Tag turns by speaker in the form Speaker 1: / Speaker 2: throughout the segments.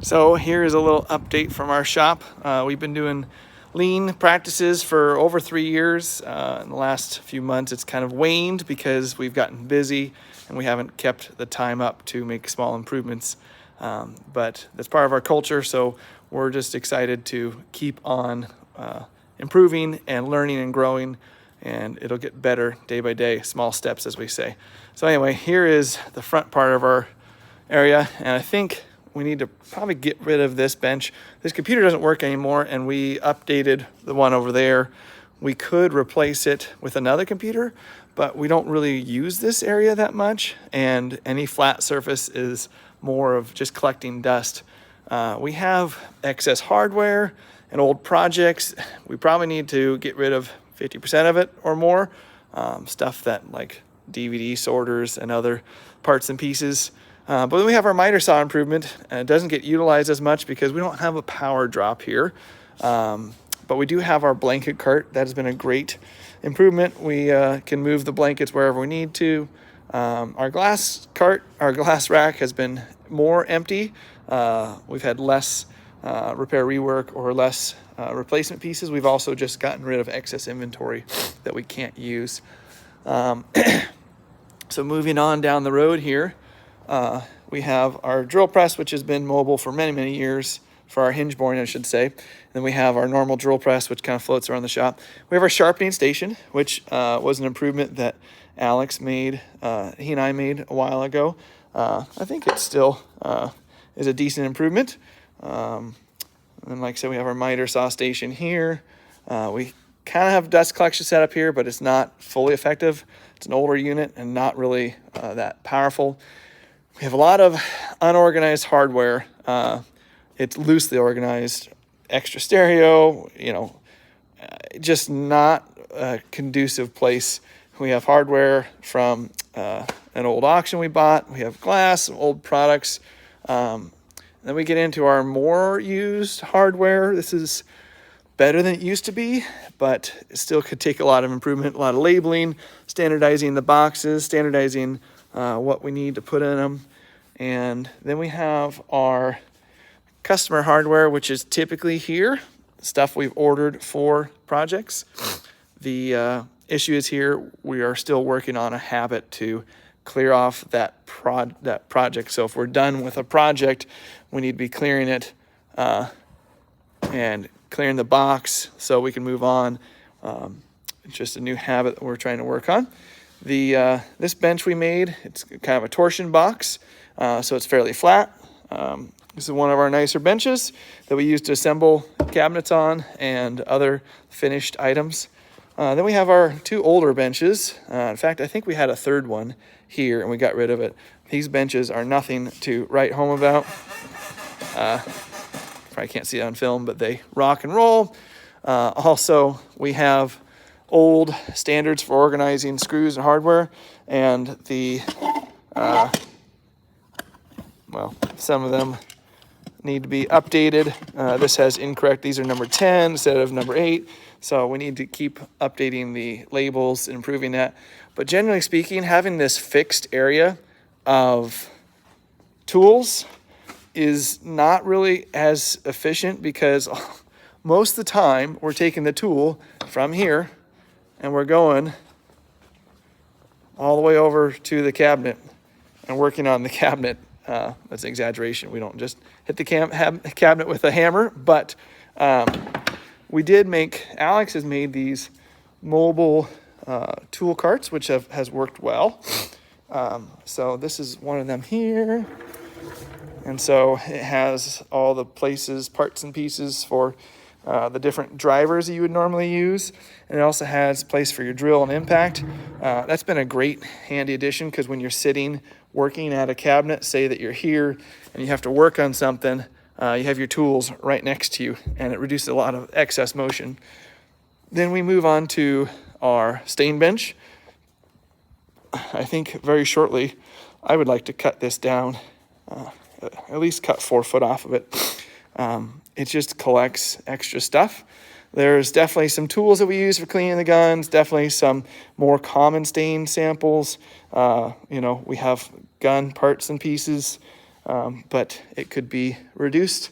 Speaker 1: So here is a little update from our shop. We've been doing lean practices for over 3 years. In the last few months, it's kind of waned because we've gotten busy and we haven't kept the time up to make small improvements. But that's part of our culture, so we're just excited to keep on improving and learning and growing, and it'll get better day by day, small steps, as we say. So anyway, here is the front part of our area, and I think we need to probably get rid of this bench. This computer doesn't work anymore, and we updated the one over there. We could replace it with another computer, but we don't really use this area that much, and any flat surface is more of just collecting dust. We have excess hardware and old projects. We probably need to get rid of 50% of it or more. Stuff that like DVD sorters and other parts and pieces. But then we have our miter saw improvement, and it doesn't get utilized as much because we don't have a power drop here. But we do have our blanket cart. That has been a great improvement. We can move the blankets wherever we need to. Our glass cart, our glass rack has been more empty. We've had less repair rework or less replacement pieces. We've also just gotten rid of excess inventory that we can't use. So moving on down the road here, we have our drill press, which has been mobile for many, many years, for our hinge boring, I should say. And then we have our normal drill press, which kind of floats around the shop. We have our sharpening station, which was an improvement that Alex made, he and I made a while ago. I think it still is a decent improvement. And like I said, we have our miter saw station here. We kind of have dust collection set up here, but it's not fully effective. It's an older unit and not really that powerful. We have a lot of unorganized hardware. It's loosely organized, extra stereo, just not a conducive place. We have hardware from an old auction we bought. We have glass, old products. Then we get into our more used hardware. This is better than it used to be, but it still could take a lot of improvement, a lot of labeling, standardizing the boxes, standardizing what we need to put in them. And then we have our customer hardware, which is typically here, stuff we've ordered for projects. The issue is here, we are still working on a habit to clear off that project. So if we're done with a project, we need to be clearing it and clearing the box so we can move on. It's just a new habit that we're trying to work on. This bench we made, it's kind of a torsion box, so it's fairly flat. This is one of our nicer benches that we use to assemble cabinets on and other finished items. Then we have our two older benches. In fact, I think we had a third one here and we got rid of it. These benches are nothing to write home about. Probably can't see it on film, but they rock and roll. Also, we have old standards for organizing screws and hardware, and some of them need to be updated. This has incorrect, these are number 10 instead of number 8. So we need to keep updating the labels, improving that. But generally speaking, having this fixed area of tools is not really as efficient because most of the time we're taking the tool from here and we're going all the way over to the cabinet and working on the cabinet. That's an exaggeration. We don't just hit the cabinet with a hammer, but we did Alex has made these mobile tool carts, which has worked well. So this is one of them here. And so it has all the places, parts and pieces for the different drivers that you would normally use. And it also has place for your drill and impact. That's been a great handy addition because when you're sitting working at a cabinet, say that you're here and you have to work on something, you have your tools right next to you and it reduces a lot of excess motion. Then we move on to our stain bench. I think very shortly I would like to cut this down, at least cut 4 foot off of it. It just collects extra stuff. There's definitely some tools that we use for cleaning the guns, definitely some more common stain samples. We have gun parts and pieces. but it could be reduced.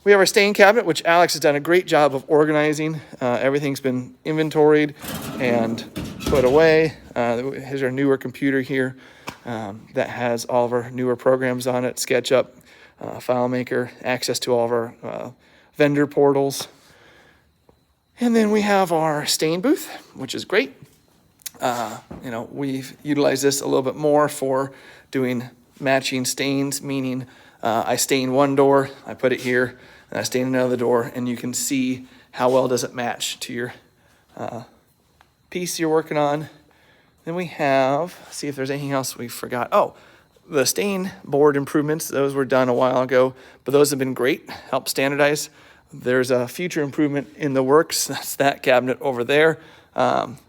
Speaker 1: We have our stain cabinet, which Alex has done a great job of organizing. Everything's been inventoried and put away. Here's our newer computer here that has all of our newer programs on it, SketchUp, FileMaker, access to all of our vendor portals. And then we have our stain booth, which is great. We've utilized this a little bit more for doing matching stains, meaning I stain one door, I put it here, and I stain another door, and you can see how well does it match to your piece you're working on. Then we have, see if there's anything else we forgot. Oh, the stain board improvements, those were done a while ago, but those have been great, help standardize. There's a future improvement in the works, that's that cabinet over there.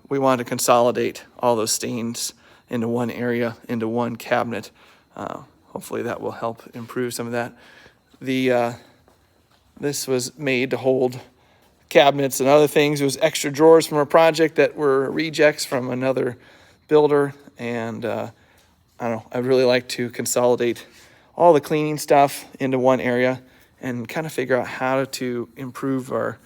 Speaker 1: We wanted to consolidate all those stains into one area, into one cabinet. Hopefully that will help improve some of that. This was made to hold cabinets and other things. It was extra drawers from a project that were rejects from another builder. And I don't know, I'd really like to consolidate all the cleaning stuff into one area and kind of figure out how to improve our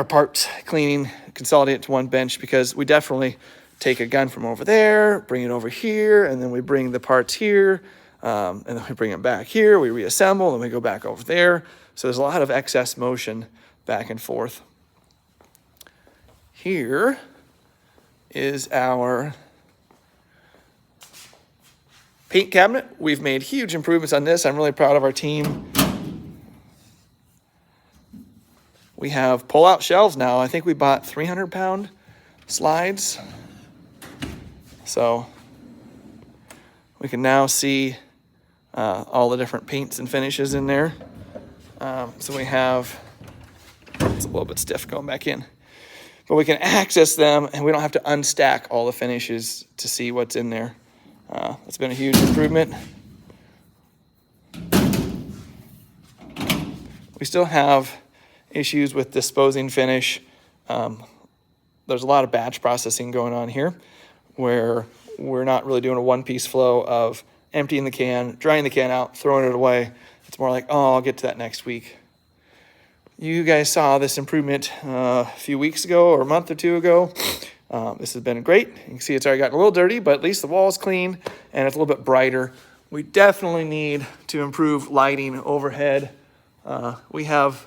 Speaker 1: parts cleaning, consolidate it to one bench, because we definitely take a gun from over there, bring it over here, and then we bring the parts here, and then we bring it back here, we reassemble, and we go back over there. So there's a lot of excess motion back and forth. Here is our paint cabinet. We've made huge improvements on this. I'm really proud of our team. We have pull-out shelves now. I think we bought 300-pound slides. So we can now see all the different paints and finishes in there. So we have, it's a little bit stiff going back in, but we can access them and we don't have to unstack all the finishes to see what's in there. It's been a huge improvement. We still have issues with disposing finish. There's a lot of batch processing going on here where we're not really doing a one-piece flow of emptying the can, drying the can out, throwing it away. It's more like, oh, I'll get to that next week. You guys saw this improvement a few weeks ago or a month or two ago. This has been great. You can see it's already gotten a little dirty, but at least the wall is clean and it's a little bit brighter. We definitely need to improve lighting overhead. We have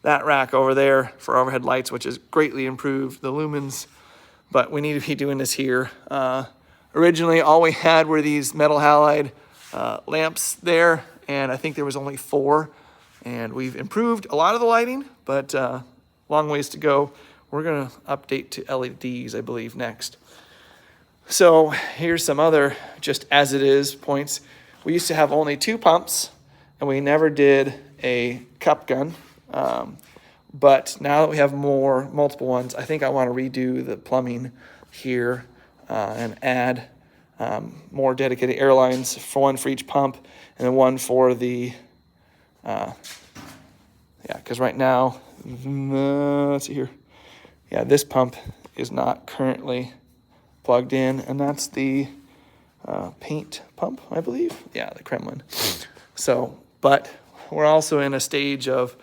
Speaker 1: that rack over there for overhead lights, which has greatly improved the lumens, but we need to be doing this here. Originally, all we had were these metal halide lamps there, and I think there was only 4, and we've improved a lot of the lighting, but long ways to go. We're gonna update to LEDs, I believe, next. So here's some other just as it is points. We used to have only 2 pumps, and we never did a cup gun. But now that we have multiple ones, I think I want to redo the plumbing here and add more dedicated air lines, one for each pump, and then one for the, because right now, let's see here. Yeah, this pump is not currently plugged in, and that's the paint pump, I believe. Yeah, the Kremlin. So, but we're also in a stage of,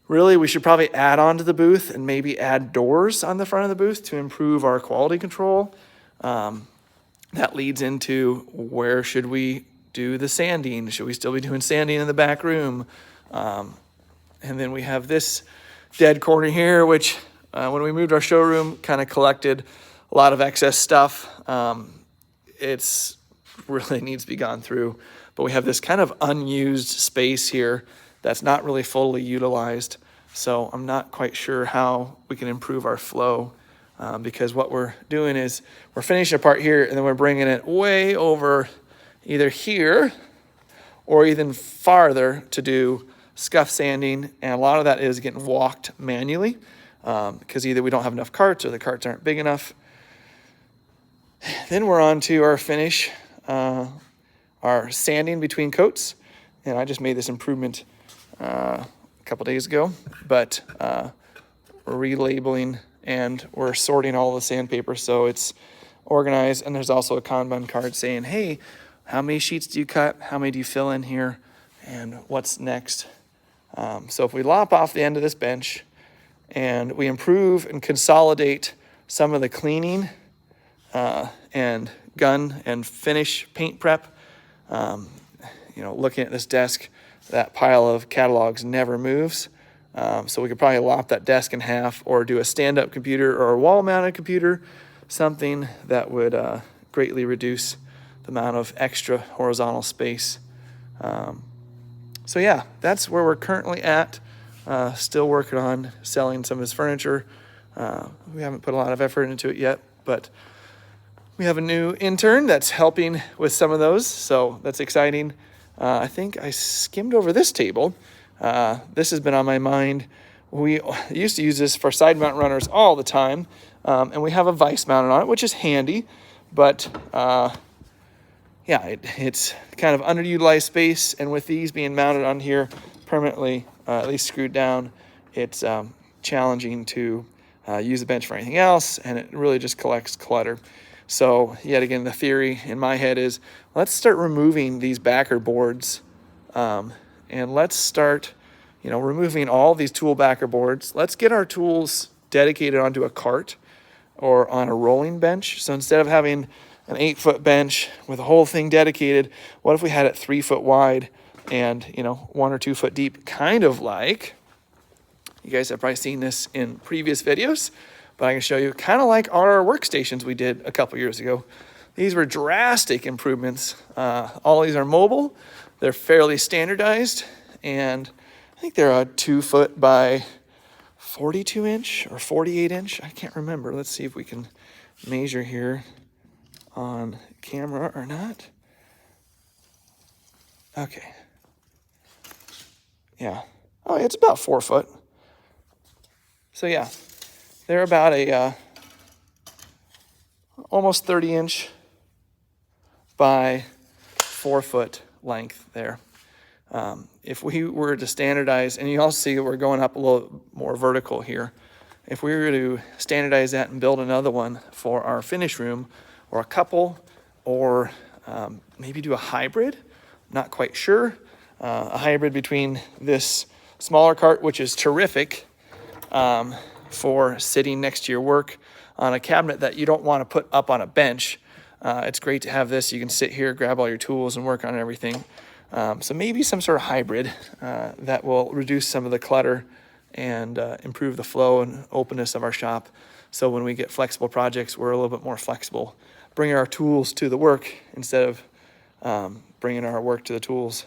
Speaker 1: really, we should probably add on to the booth and maybe add doors on the front of the booth to improve our quality control. That leads into, where should we do the sanding? Should we still be doing sanding in the back room? And then we have this dead corner here, which when we moved our showroom, kind of collected a lot of excess stuff. It's really needs to be gone through. But we have this kind of unused space here that's not really fully utilized. So I'm not quite sure how we can improve our flow because what we're doing is we're finishing a part here and then we're bringing it way over either here or even farther to do scuff sanding. And a lot of that is getting walked manually because either we don't have enough carts or the carts aren't big enough. Then we're on to our finish, our sanding between coats. And I just made this improvement a couple days ago, but we're relabeling and we're sorting all the sandpaper so it's organized. And there's also a Kanban card saying, hey, how many sheets do you cut, how many do you fill in here, and what's next. So if we lop off the end of this bench and we improve and consolidate some of the cleaning and gun and finish paint prep, looking at this desk, that pile of catalogs never moves. So we could probably lop that desk in half or do a stand-up computer or a wall-mounted computer, something that would greatly reduce the amount of extra horizontal space. So yeah, that's where we're currently at. Still working on selling some of his furniture. We haven't put a lot of effort into it yet, but we have a new intern that's helping with some of those, so that's exciting. I think I skimmed over this table. This has been on my mind. We used to use this for side mount runners all the time, and we have a vise mounted on it, which is handy, but it's kind of underutilized space, and with these being mounted on here permanently, at least screwed down, it's challenging to use the bench for anything else, and it really just collects clutter. So yet again, the theory in my head is let's start removing these backer boards, and let's start, removing all these tool backer boards. Let's get our tools dedicated onto a cart or on a rolling bench. So instead of having an 8-foot bench with the whole thing dedicated, what if we had it 3 foot wide and 1 or 2 foot deep, kind of like, you guys have probably seen this in previous videos, but I can show you kind of like our workstations we did a couple years ago. These were drastic improvements. All these are mobile. They're fairly standardized, and I think they're a 2 foot by 42 inch or 48 inch. I can't remember. Let's see if we can measure here on camera or not. Okay. Yeah. Oh, it's about 4 foot. So yeah, they're about a almost 30 inch by 4 foot length there. If we were to standardize, and you also see we're going up a little more vertical here. If we were to standardize that and build another one for our finish room, or a couple, or maybe do a hybrid, not quite sure. A hybrid between this smaller cart, which is terrific for sitting next to your work on a cabinet that you don't want to put up on a bench. It's great to have this. You can sit here, grab all your tools, and work on everything. So maybe some sort of hybrid that will reduce some of the clutter and improve the flow and openness of our shop. So when we get flexible projects, we're a little bit more flexible, bringing our tools to the work instead of bringing our work to the tools.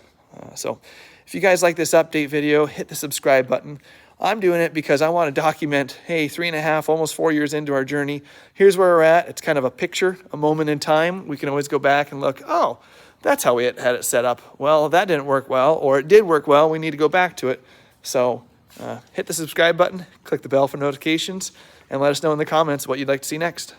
Speaker 1: So if you guys like this update video, hit the subscribe button. I'm doing it because I want to document, hey, 3.5, almost 4 years into our journey. Here's where we're at. It's kind of a picture, a moment in time. We can always go back and look, oh, that's how we had it set up. Well, that didn't work well, or it did work well. We need to go back to it. So hit the subscribe button, click the bell for notifications, and let us know in the comments what you'd like to see next.